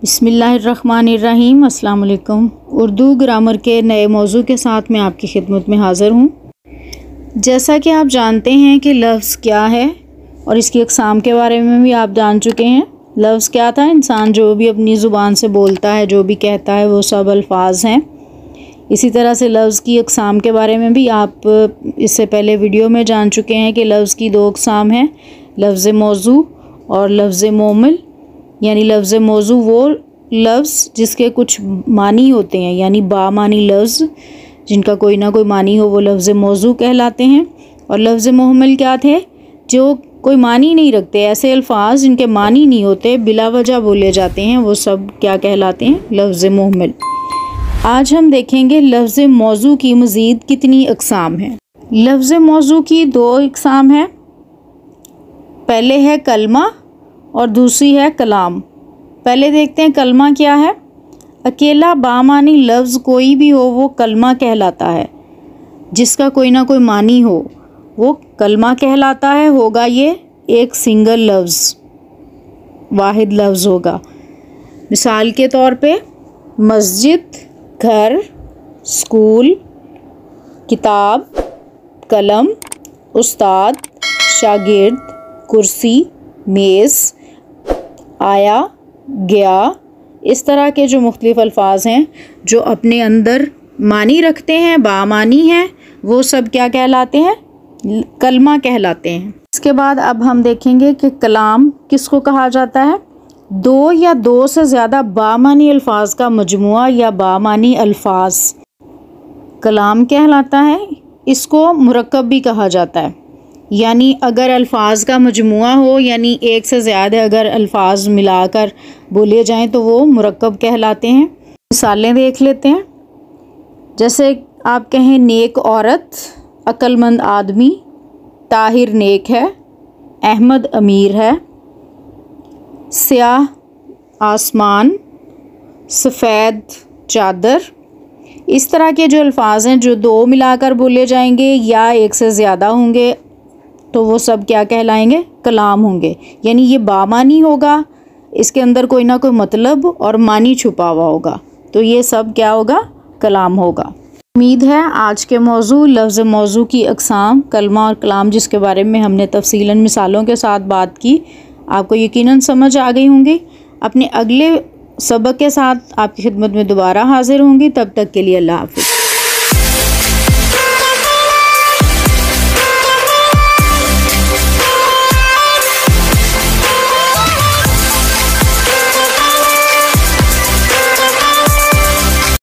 बिस्मिल्लाहिर्रहमानिर्रहीम। अस्सलाम वालेकुम। उर्दू ग्रामर के नए मौजू के साथ मैं आपकी खिदमत में हाज़िर हूँ। जैसा कि आप जानते हैं कि लफ्ज़ क्या है और इसकी अक़साम के बारे में भी आप जान चुके हैं। लफ्ज़ क्या था? इंसान जो भी अपनी ज़ुबान से बोलता है, जो भी कहता है, वो सब अल्फाज हैं। इसी तरह से लफ्ज़ की अक़साम के बारे में भी आप इससे पहले वीडियो में जान चुके हैं कि लफ्ज़ की दो अक़साम हैं, लफ्ज़ मौजू और लफ्ज़ मोमिल। यानी लफ्ज़ मौजू वो लफ्ज़ जिसके कुछ मानी होते हैं, यानी बामानी लफ्ज़ जिनका कोई ना कोई मानी हो, वो लफ्ज़ मौजू कहलाते हैं। और लफ्ज़ मोहमिल क्या थे? जो कोई मानी नहीं रखते, ऐसे अल्फाज जिनके मानी नहीं होते, बिला वजह बोले जाते हैं, वो सब क्या कहलाते हैं? लफ्ज़ मोहमिल। आज हम देखेंगे लफ्ज़ मौजू की मज़ीद कितनी अक़साम हैं। लफ्ज़ मौजू की दो अक़साम हैं। पहले है कलमा और दूसरी है कलाम। पहले देखते हैं कलमा क्या है। अकेला बामानी लफ्ज़ कोई भी हो वो कलमा कहलाता है। जिसका कोई ना कोई मानी हो वो कलमा कहलाता है। होगा ये एक सिंगल लफ्ज़, वाहिद लफ्ज़ होगा। मिसाल के तौर पे मस्जिद, घर, स्कूल, किताब, कलम, उस्ताद, शागिर्द, कुर्सी, मेज़, आया, गया। इस तरह के जो मुख्तलिफ़ अल्फाज हैं जो अपने अंदर मानी रखते हैं, बामानी हैं, वो सब क्या कहलाते हैं? कलमा कहलाते हैं। इसके बाद अब हम देखेंगे कि कलाम किसको कहा जाता है। दो या दो से ज़्यादा बामानी अल्फाज का मजमुआ या बामानी अल्फाज कलाम कहलाता है। इसको मुरक्कब भी कहा जाता है। यानी अगर अल्फाज का मजमुआ हो, यानी एक से ज़्यादा अगर अल्फाज मिलाकर बोले जाएं तो वो मुरक्कब कहलाते हैं। मिसालें देख लेते हैं। जैसे आप कहें नेक औरत, अक्लमंद आदमी, ताहिर नेक है, अहमद अमीर है, स्याह आसमान, सफ़ेद चादर। इस तरह के जो अल्फाज हैं जो दो मिलाकर बोले जाएंगे या एक से ज़्यादा होंगे तो वो सब क्या कहलाएंगे? कलाम होंगे। यानी ये बामानी होगा, इसके अंदर कोई ना कोई मतलब और मानी छुपा हुआ होगा, तो ये सब क्या होगा? कलाम होगा। उम्मीद है आज के मौजू लफ्ज़ मौजू की अक़साम कलमा और कलाम, जिसके बारे में हमने तफसीलन मिसालों के साथ बात की, आपको यकीनन समझ आ गई होंगी। अपने अगले सबक के साथ आपकी खिदमत में दोबारा हाज़िर होंगी। तब तक के लिए अल्लाह हाफ़िज़।